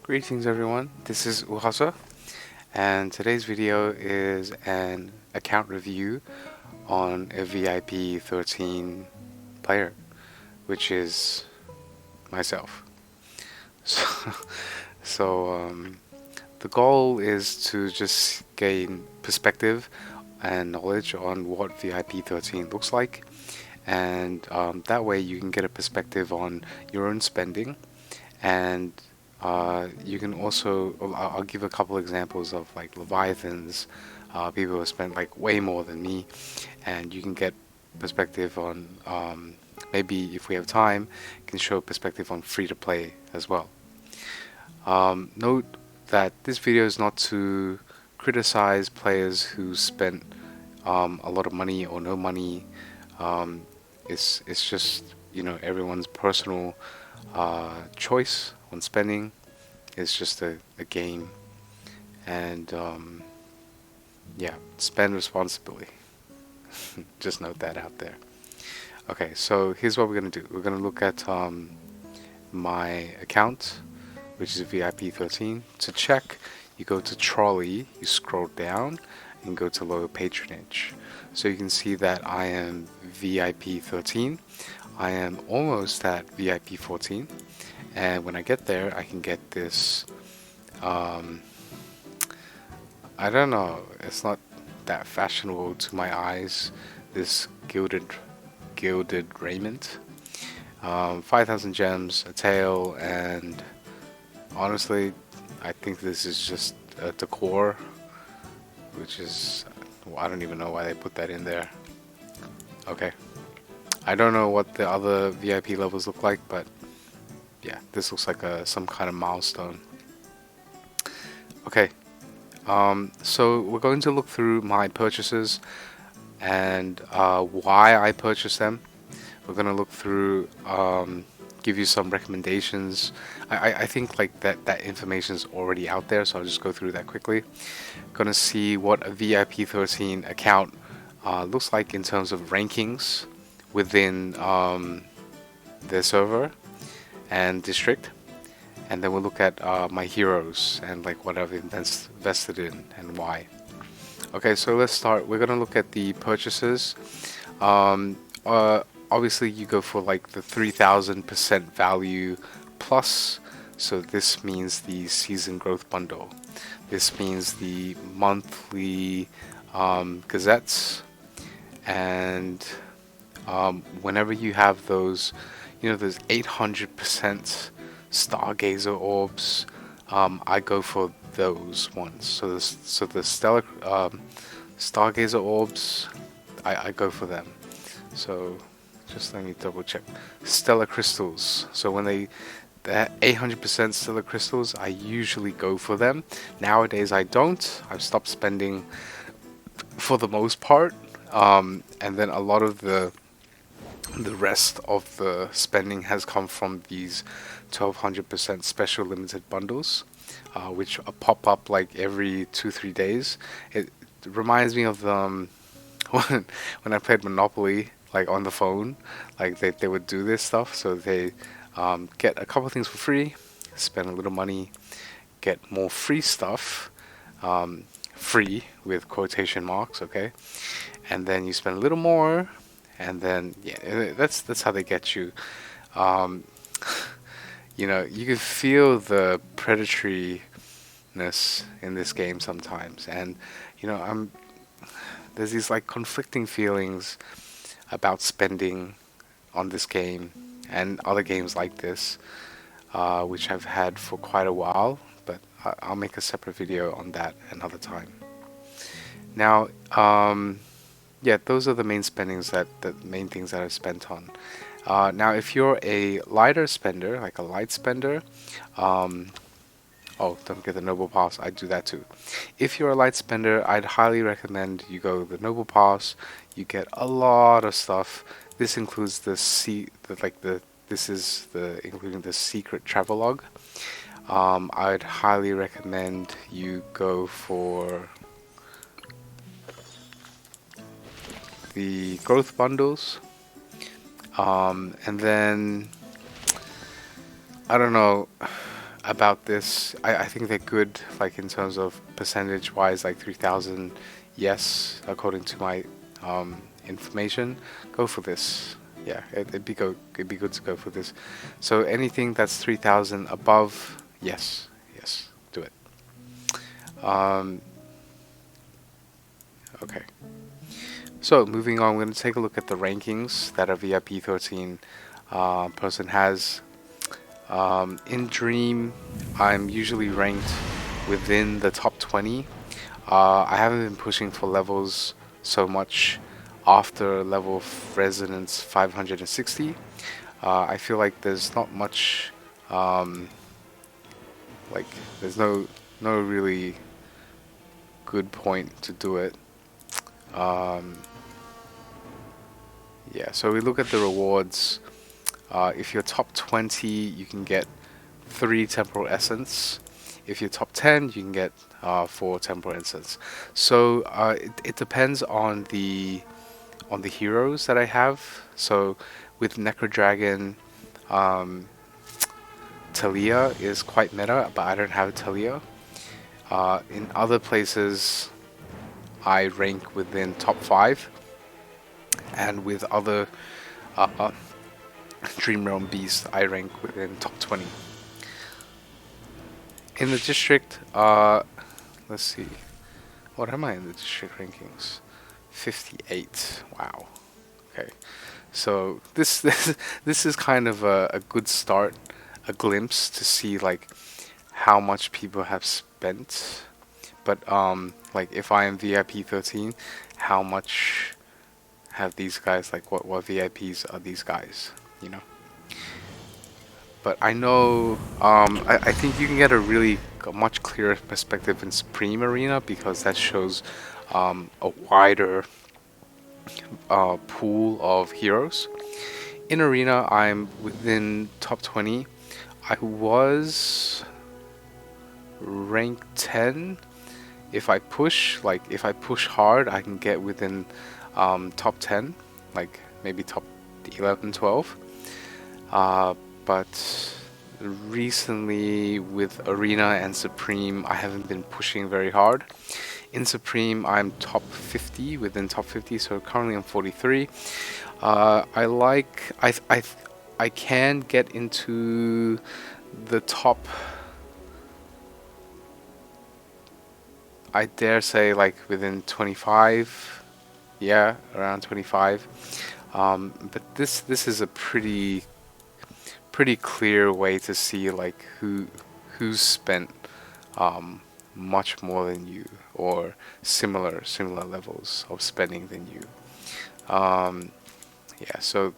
Greetings everyone, this is Uhasa, and today's video is an account review on a VIP 13 player, which is myself. So, so the goal is to just gain perspective and knowledge on what VIP 13 looks like, and that way you can get a perspective on your own spending. And you can also, I'll give a couple examples of like Leviathans, people who spent like way more than me, and you can get perspective on, maybe if we have time, can show perspective on free to play as well. Note that this video is not to criticize players who spent a lot of money or no money. It's just, everyone's personal choice on spending. It's just a game, and yeah, spend responsibly. Just note that out there. Okay, so here's what we're gonna do. We're gonna look at my account, which is VIP 13. To check, you go to Trolley, you scroll down, and go to Lower Patronage. So you can see that I am VIP 13. I am almost at VIP 14. And when I get there, I can get this, I don't know, it's not that fashionable to my eyes, this gilded raiment. 5,000 gems, a tail, and honestly, I think this is just a decor, which is, well, I don't even know why they put that in there. Okay. I don't know what the other VIP levels look like, but yeah, this looks like some kind of milestone. Okay, so we're going to look through my purchases and why I purchased them. We're going to look through, give you some recommendations. I think like that information is already out there, so I'll just go through that quickly. Going to see what a VIP 13 account looks like in terms of rankings within their server and district, and then we'll look at my heroes and like what I've invested in and why. Okay, so let's start. We're gonna look at the purchases. Obviously you go for like the 3,000% value plus, so this means the season growth bundle. This means the monthly gazettes, and whenever you have those, there's 800% stargazer orbs. I go for those ones. So the stellar stargazer orbs, I go for them. So just let me double check. Stellar crystals. So when the 800% stellar crystals, I usually go for them. Nowadays I don't. I've stopped spending for the most part. And then a lot of the rest of the spending has come from these 1200% special limited bundles, which pop up like every 2-3 days. It reminds me of when I played Monopoly, like on the phone, like they would do this stuff. So they get a couple things for free, spend a little money, get more free stuff, free with quotation marks, okay, and then you spend a little more. And then, yeah, that's how they get you. You can feel the predatoryness in this game sometimes, and there's these like conflicting feelings about spending on this game and other games like this, which I've had for quite a while. But I'll make a separate video on that another time. Now, yeah, those are the main spendings the main things that I've spent on. Now, if you're a lighter spender, like a light spender, oh, don't forget the Noble Pass. I do that too. If you're a light spender, I'd highly recommend you go the Noble Pass. You get a lot of stuff. This includes including the secret travelogue. I'd highly recommend you go for the growth bundles, and then I don't know, about this. I think they're good, like in terms of percentage wise, like 3,000. Yes, according to my information, go for this. Yeah, it'd be good to go for this. So anything that's 3,000 above, yes, yes, do it. Um, okay. So moving on, we're going to take a look at the rankings that a VIP 13 person has. In Dream, I'm usually ranked within the top 20. I haven't been pushing for levels so much after level of Resonance 560. I feel like there's not much, um, like there's no really good point to do it. Um, yeah, so we look at the rewards. If you're top 20, you can get 3 temporal essence. If you're top 10, you can get 4 temporal essence. So it depends on the heroes that I have. So with Necro Dragon, um, Talia is quite meta, but I don't have Talia. In other places, I rank within top 5, and with other Dream Realm Beast, I rank within top 20. In the district, let's see, what am I in the district rankings? 58. Wow. Okay, so this is kind of a good start, a glimpse to see like how much people have spent. But like if I am VIP 13, how much have these guys, like what VIPs are these guys, you know? But I know, I think you can get a much clearer perspective in Supreme Arena because that shows a wider pool of heroes. In Arena, I'm within top 20. I was ranked 10. If I push, like if I push hard, I can get within top 10, like maybe top 11, 12. But recently with Arena and Supreme, I haven't been pushing very hard. In Supreme, I'm top 50, within top 50, so currently I'm 43. I can get into the top, I dare say, like within 25. Yeah, around 25. But this is a pretty clear way to see like who's spent much more than you, or similar levels of spending than you. Yeah, so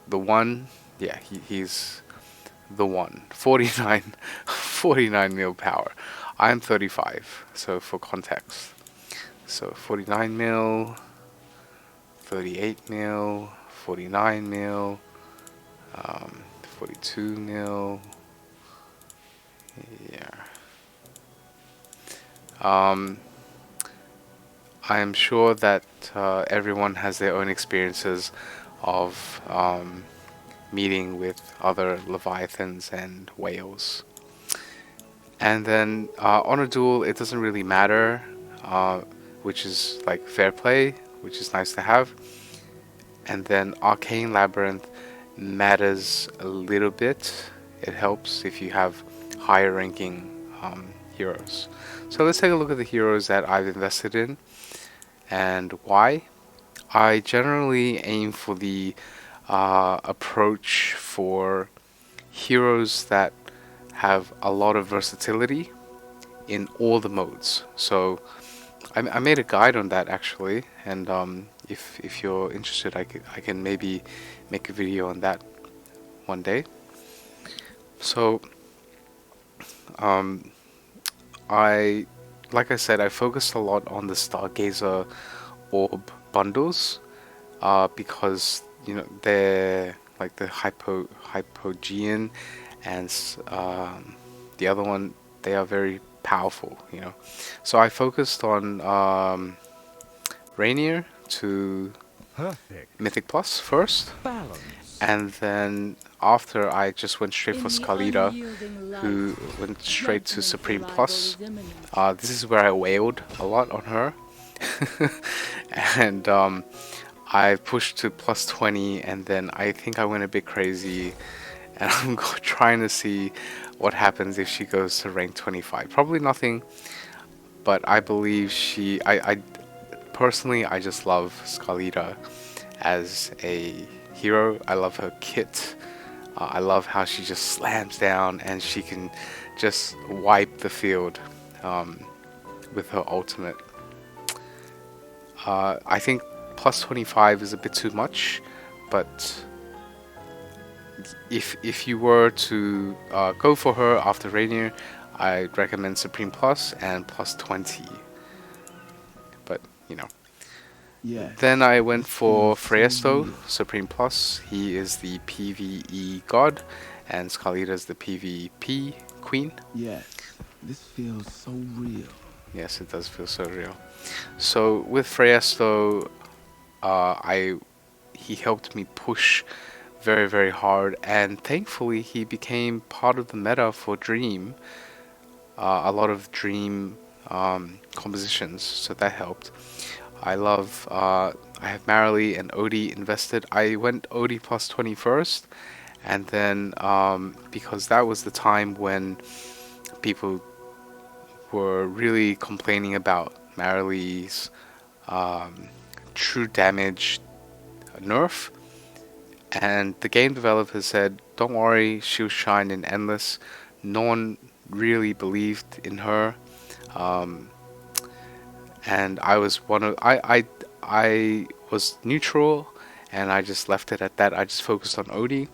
the one, yeah, he's the one. 49 49 mil power. I'm 35, so for context. So 49 mil, 38 mil, 49 mil, 42 mil. Yeah. I am sure that everyone has their own experiences of meeting with other leviathans and whales. And then on a duel, it doesn't really matter, which is like fair play, which is nice to have. And then Arcane Labyrinth matters a little bit. It helps if you have higher ranking heroes. So let's take a look at the heroes that I've invested in and why. I generally aim for the approach for heroes that have a lot of versatility in all the modes. So I made a guide on that actually, and if you're interested, I can maybe make a video on that one day. So I like I said, I focused a lot on the Stargazer orb bundles because you know they're like the hypogean and the other one, they are very powerful, you know. So I focused on Rainier to Perfect Mythic Plus first, balance. and then after I just went straight for Scalita, who went straight to Supreme Plus. This is where I wailed a lot on her. And I pushed to plus 20, and then I think I went a bit crazy, and I'm trying to see what happens if she goes to rank 25. Probably nothing, but I believe I personally, I just love Scalita as a hero. I love her kit. I love how she just slams down and she can just wipe the field with her ultimate. I think plus 25 is a bit too much, but if you were to go for her after Rainier, I'd recommend Supreme Plus and plus 20. But, you know. Yeah. Then I went for Freesto, Supreme Plus. He is the PvE god, and Scalita is the PvP queen. Yes, this feels so real. Yes, it does feel so real. So with Freesto, he helped me push very, very hard, and thankfully he became part of the meta for Dream. A lot of Dream compositions, so that helped. I have Marilee and Odie invested. I went Odie plus 20 first, and then because that was the time when people were really complaining about Marilee's true damage nerf, and the game developer said, don't worry, she'll shine in Endless. No one really believed in her. And I was I was neutral, and I just left it at that. I just focused on Odie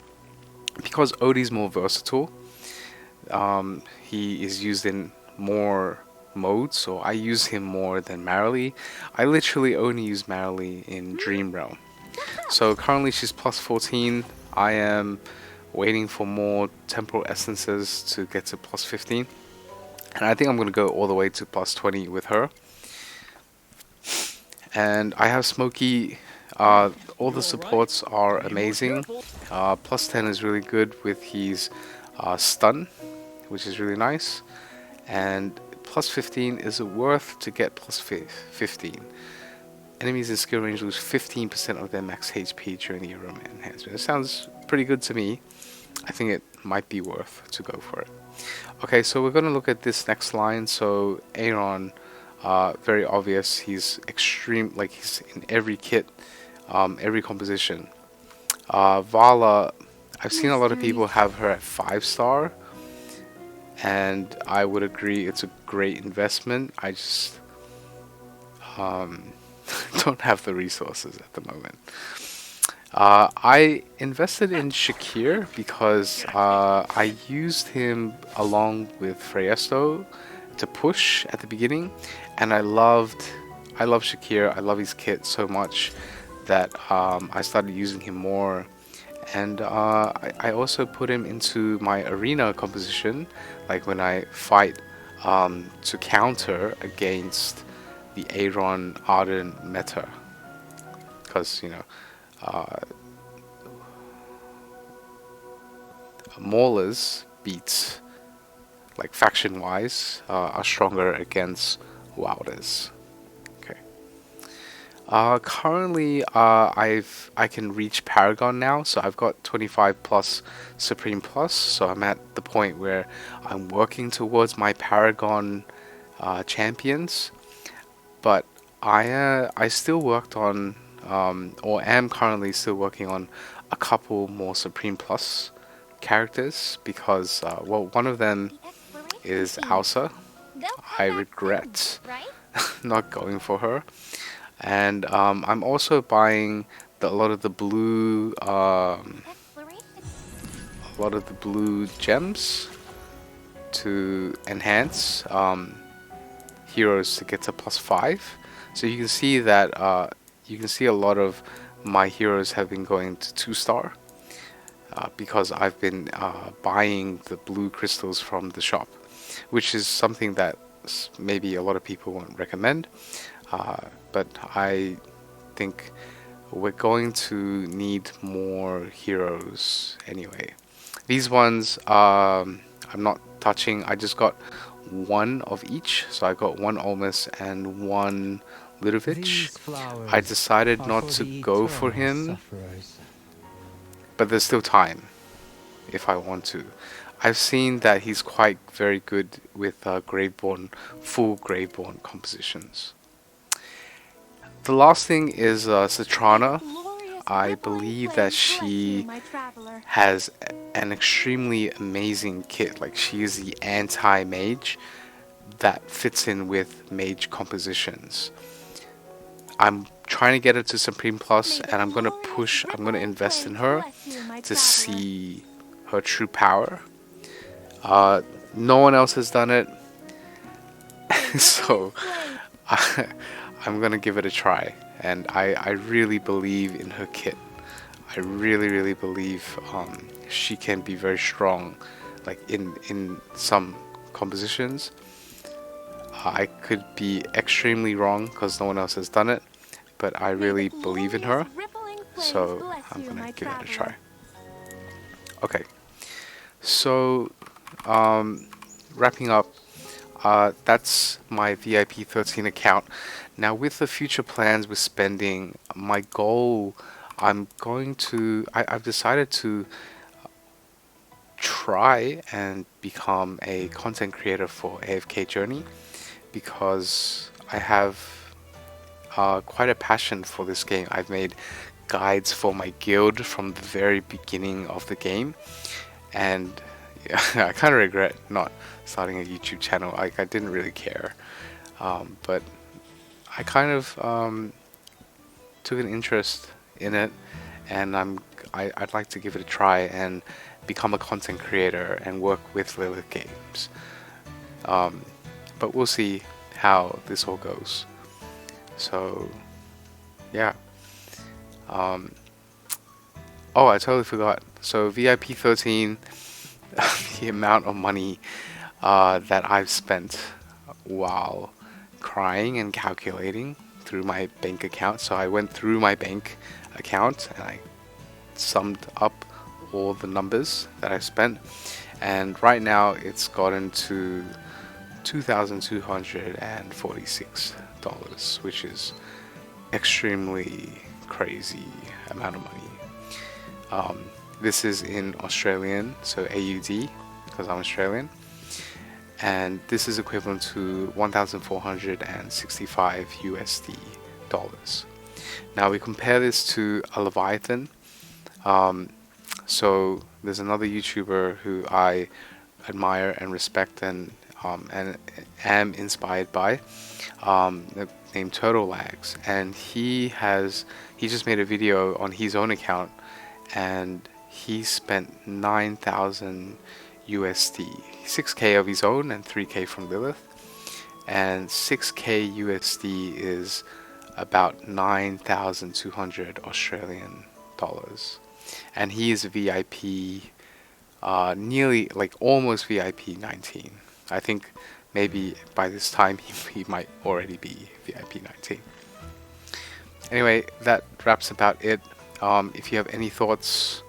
because Odie's more versatile. He is used in more modes, so I use him more than Marilee. I literally only use Marilee in Dream Realm. So currently she's plus 14. I am waiting for more temporal essences to get to plus 15, and I think I'm gonna go all the way to plus 20 with her. And I have Smokey. All the supports are amazing. Plus 10 is really good with his stun, which is really nice. And plus 15 is worth to get plus 15. Enemies in skill range lose 15% of their max HP during the aroma enhancement. It sounds pretty good to me. I think it might be worth to go for it. Okay, so we're going to look at this next line. So Aaron, very obvious. He's extreme, like he's in every kit, every composition. Vala, I've seen a lot of people have her at 5-star, and I would agree it's a great investment. I just don't have the resources at the moment. I invested in Shakir because I used him along with Freesto to push at the beginning, and I love Shakir. I love his kit so much that I started using him more, and I also put him into my arena composition, like when I fight to counter against the Aaron Arden meta, because you know Maulers beats, like faction wise, are stronger against Wilders. Okay. Currently, I can reach Paragon now, so I've got 25 plus Supreme Plus. So I'm at the point where I'm working towards my Paragon champions, but I still worked on or am currently still working on a couple more Supreme Plus characters because well, one of them is Alsa. I regret not going for her, and I'm also buying a lot of the blue gems to enhance heroes to get to plus 5. So you can see that you can see a lot of my heroes have been going to 2-star because I've been buying the blue crystals from the shop, which is something that maybe a lot of people won't recommend, but I think we're going to need more heroes anyway. These ones, I'm not touching. I just got one of each. So I got one Olmus and one Ludovic. These flowers I decided are not for to the go for eternal him, sufferers. but there's still time if I want to. I've seen that he's quite very good with Graveborn, full Graveborn compositions. The last thing is Citrana. I believe that she has an extremely amazing kit. Like, she is the anti-mage that fits in with mage compositions. I'm trying to get her to Supreme Plus, and I'm gonna push, I'm gonna invest in her to see her true power. No one else has done it, so I'm gonna give it a try. And I really believe in her kit. I really believe she can be very strong, like in some compositions. I could be extremely wrong because no one else has done it, but I really believe in her, so I'm gonna give it a try. Okay, so wrapping up, that's my VIP 13 account. Now, with the future plans with spending, my goal, I've decided to try and become a content creator for AFK Journey, because I have quite a passion for this game. I've made guides for my guild from the very beginning of the game, and yeah, I kind of regret not starting a YouTube channel. Like, I didn't really care, but I kind of took an interest in it, and I'd like to give it a try and become a content creator and work with Lilith Games. But we'll see how this all goes. So yeah. Oh, I totally forgot. So VIP 13, the amount of money that I've spent while crying and calculating through my bank account. So I went through my bank account and I summed up all the numbers that I spent, and right now it's gotten to $2,246, which is extremely crazy amount of money. This is in Australian, so AUD, because I'm Australian, and this is equivalent to 1,465 USD dollars. Now we compare this to a Leviathan. So there's another YouTuber who I admire and respect and am inspired by, named Turtle Lags, and he just made a video on his own account, and he spent 9,000 USD, 6k of his own and 3k from Lilith, and 6k USD is about 9,200 Australian dollars, and he is a VIP, nearly, like, almost VIP 19. I think maybe by this time he might already be VIP 19. Anyway, that wraps about it. If you have any thoughts,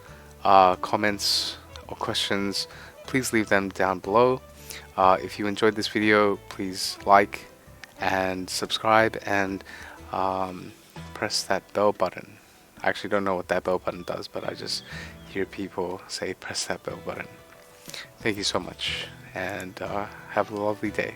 comments, or questions, please leave them down below. If you enjoyed this video, please like and subscribe, and press that bell button. I actually don't know what that bell button does, but I just hear people say press that bell button. Thank you so much, and have a lovely day.